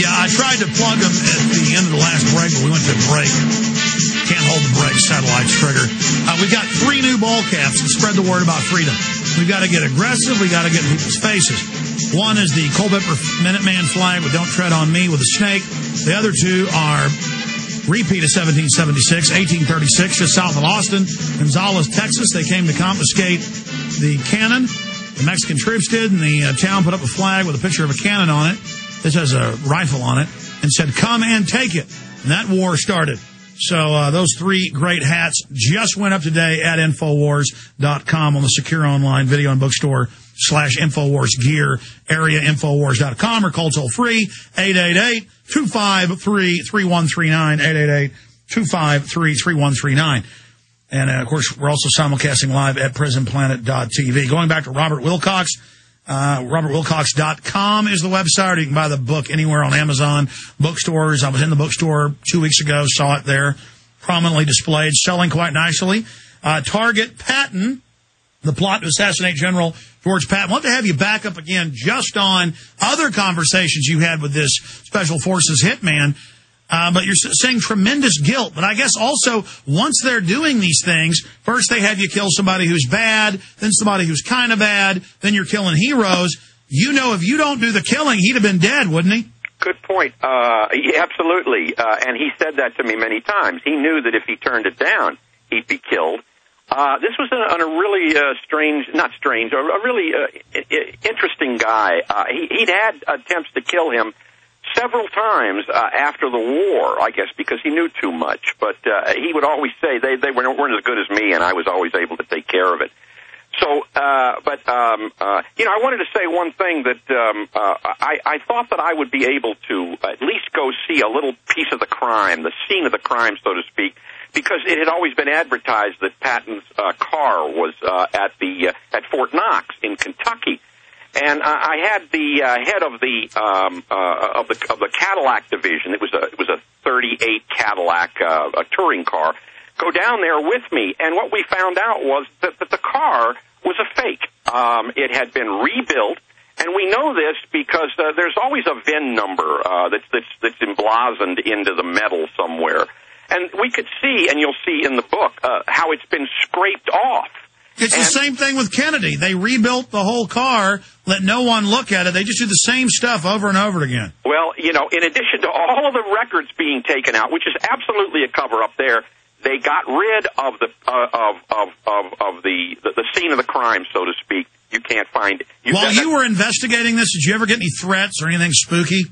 Yeah, I tried to plug them at the end of the last break, but we went to break. Can't hold the break, satellites trigger. We've got 3 new ball caps to spread the word about freedom. We've got to get aggressive. We've got to get in people's faces. One is the Culpeper Minuteman flag with Don't Tread on Me with a snake. The other 2 are repeat of 1776, 1836, just south of Austin, Gonzales, Texas. They came to confiscate the cannon. The Mexican troops did, and the town put up a flag with a picture of a cannon on it. This has a rifle on it, and said, "Come and take it." And that war started. So those 3 great hats just went up today at Infowars.com on the secure online video and bookstore /Infowars gear area, Infowars.com, or call toll free 888-253-3139, 888-253-3139. And, of course, we're also simulcasting live at prisonplanet.tv. Going back to Robert Wilcox, RobertWilcox.com is the website. You can buy the book anywhere on Amazon, bookstores. I was in the bookstore 2 weeks ago, saw it there, prominently displayed, selling quite nicely. Target, Patton, the plot to assassinate General George Patton. I want to have you back up again just on other conversations you had with this Special Forces hitman. But you're saying tremendous guilt. But I guess also, once they're doing these things, first they have you kill somebody who's bad, then somebody who's kind of bad, then you're killing heroes. You know, if you don't do the killing, he'd have been dead, wouldn't he? Good point. Absolutely. And he said that to me many times. He knew that if he turned it down, he'd be killed. This was a really a really interesting guy. He'd had attempts to kill him several times after the war, I guess, because he knew too much. But he would always say they weren't as good as me, and I was always able to take care of it. So, I wanted to say one thing that I thought that I would be able to at least go see a little piece of the crime, the scene of the crime, so to speak, because it had always been advertised that Patton's car was at Fort Knox in Kentucky. And I had the head of the Cadillac division. It was a 38 Cadillac, a touring car, go down there with me. And what we found out was that the car was a fake. It had been rebuilt, and we know this because there's always a VIN number that's emblazoned into the metal somewhere. And we could see, and you'll see in the book, how it's been scraped off. It's the same thing with Kennedy. They rebuilt the whole car, let no one look at it. They just do the same stuff over and over again. Well, in addition to all of the records being taken out, which is absolutely a cover-up there, they got rid of the scene of the crime, so to speak. You can't find it. While you were investigating this, did you ever get any threats or anything spooky?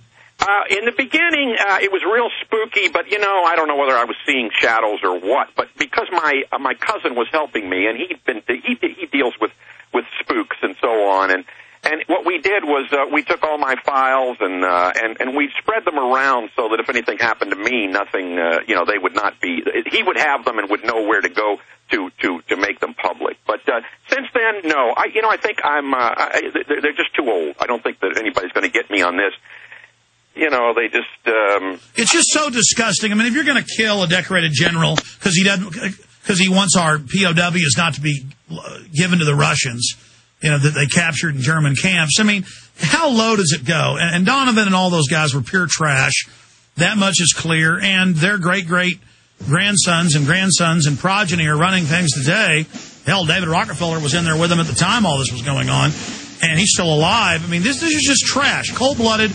In the beginning, it was real spooky, but, I don't know whether I was seeing shadows or what. But because my cousin was helping me, and he deals with spooks and so on, and what we did was we took all my files and we spread them around so that if anything happened to me, nothing, they would not be. He would have them and would know where to go to make them public. But since then, no. I think they're just too old. I don't think that anybody's going to get me on this. They just... It's just so disgusting. I mean, if you're going to kill a decorated general because he wants our POWs not to be given to the Russians, that they captured in German camps, I mean, how low does it go? And Donovan and all those guys were pure trash. That much is clear. And their great-great-grandsons and progeny are running things today. Hell, David Rockefeller was in there with them at the time all this was going on. And he's still alive. I mean, this is just trash. Cold-blooded...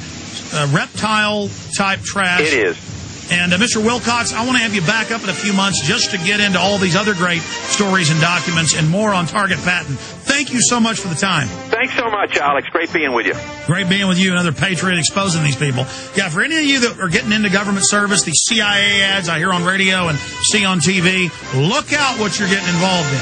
reptile-type trash. It is. And, Mr. Wilcox, I want to have you back up in a few months just to get into all these other great stories and documents and more on Target Patton. Thank you so much for the time. Thanks so much, Alex. Great being with you. Great being with you, another patriot exposing these people. Yeah, for any of you that are getting into government service, these CIA ads I hear on radio and see on TV, look out what you're getting involved in.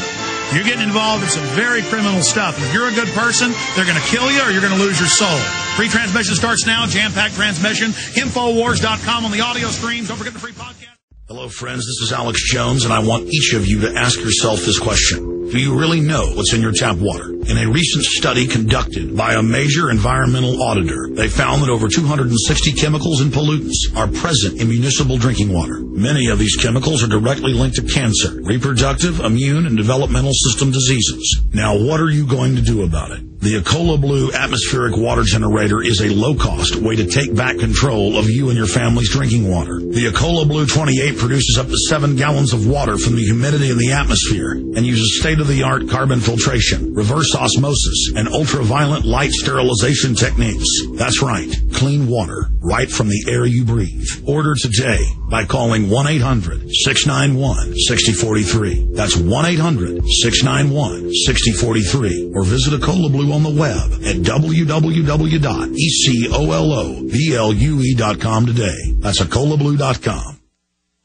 You're getting involved in some very criminal stuff. If you're a good person, they're going to kill you or you're going to lose your soul. Free transmission starts now. Jam-packed transmission. Infowars.com on the audio streams. Don't forget the free podcast. Hello, friends. This is Alex Jones, and I want each of you to ask yourself this question. Do you really know what's in your tap water? In a recent study conducted by a major environmental auditor, they found that over 260 chemicals and pollutants are present in municipal drinking water. Many of these chemicals are directly linked to cancer, reproductive, immune, and developmental system diseases. Now, what are you going to do about it? The Ecola Blue atmospheric water generator is a low-cost way to take back control of you and your family's drinking water. The Ecola Blue 28 produces up to 7 gallons of water from the humidity in the atmosphere and uses state-of-the-art carbon filtration, reverse osmosis, and ultraviolet light sterilization techniques. That's right, clean water right from the air you breathe. Order today by calling 1-800-691-6043. That's 1-800-691-6043. Or visit Ecola Blue on the web at www.ecoloblu.com today. That's ecolablue.com.